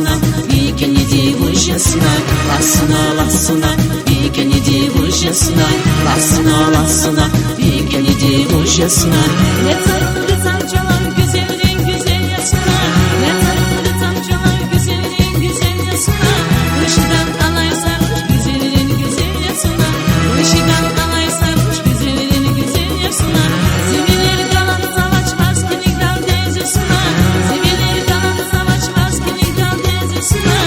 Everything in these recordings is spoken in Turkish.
lasuna, vikeni divujasuna, lasuna, vikeni divujasuna, lasuna, vikeni divujasuna. Yeter tamcalar güzelin güzel yasına, yeter tamcalar güzelin güzel yasına. Işıdan alay sarmış güzelin güzel yasına, ışıdan alay sarmış güzelin güzel yasına. Zibiler kalan savaş maskenik dal teyzesine, zibiler kalan savaş maskenik dal teyzesine.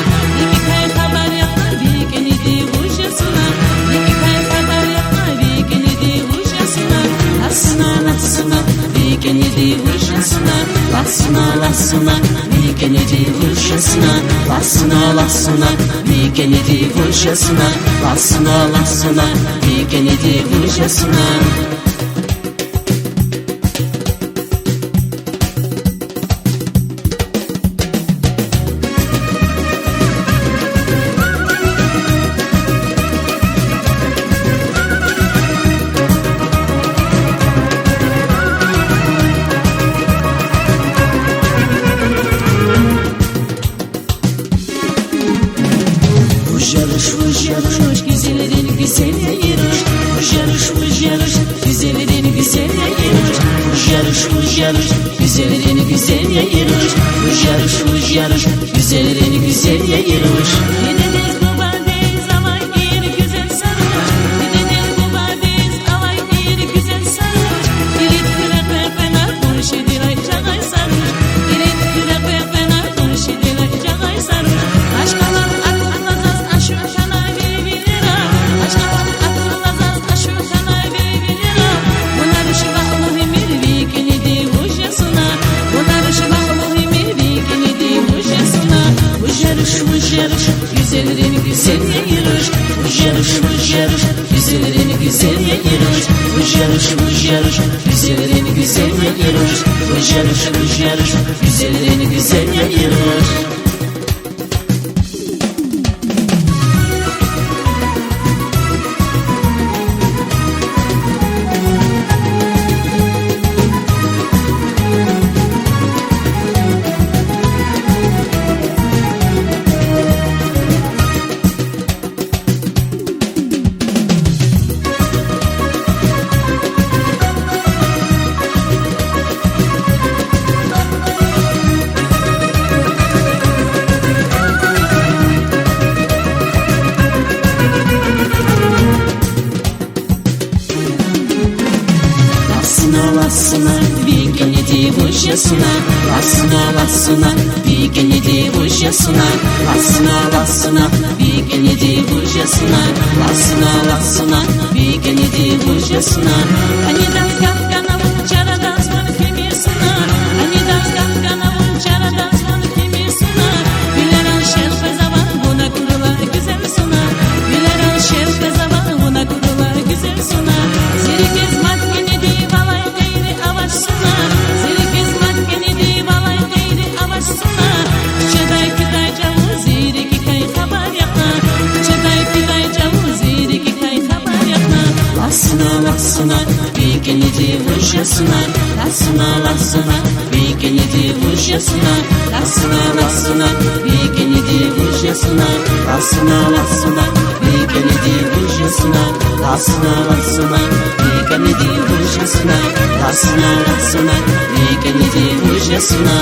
İki kay haber yapar vikeni divujasuna, iki kay haber yapar vikeni divujasuna. Lasuna, vikeni divujasuna, lasuna, vikeni divujasuna, lasuna, vikeni divujasuna, lasuna, vikeni divujasuna. Vuş güzellerin güzel yarış, vuş güzellerin güzel yarış, vuş güzellerin güzel yarış, vuş güzellerin güzel yarış. Yediniz bu badeniz alay yeri güzel sarmış, yediniz bu badeniz alay yeri güzel sarmış. Dilit kırak ve fena konuşuyor ay çağay sarmış, dilit kırak ve fena konuşuyor ay çağay sarmış. Aşkalar aklınızaz aşık kanay birbirine, aşkalar aklınızaz aşık kanay birbirine. Bunlar şıbahlı hemir vikeni divujasuna, bunlar şıbahlı hemir vikeni divujasuna. Vuş yarış güzellerin güzel yarış, vuş yarış güzellerin güzel yarış, vuş yarış güzellerin güzel yarış, vuş yarış güzellerin güzel yarış. Lasuna, vikeni divujasuna, lasuna, vikeni divujasuna, lasuna, vikeni divujasuna, lasuna, vikeni divujasuna. Anidan kafkanavun çaradan sonu kemirsina, anidan kafkanavun çaradan sonu kemirsina. Bileran şerfe zaman buna kurular güzel suna, bileran şerfe zaman buna kurular güzel suna. Zirikez matkeni divalay gayri avaş suna, zirikez matkeni divalay gayri avaş suna. Çeday kitay cavu ziriki kay haber yapma, çeday kitay cavu ziriki kay haber yapma. Lasuna, vikeni divujasuna, lasuna, vikeni divujasuna, lasuna, vikeni divujasuna, lasuna, vikeni divujasuna, lasuna, vikeni divujasuna, lasuna, vikeni divujasuna.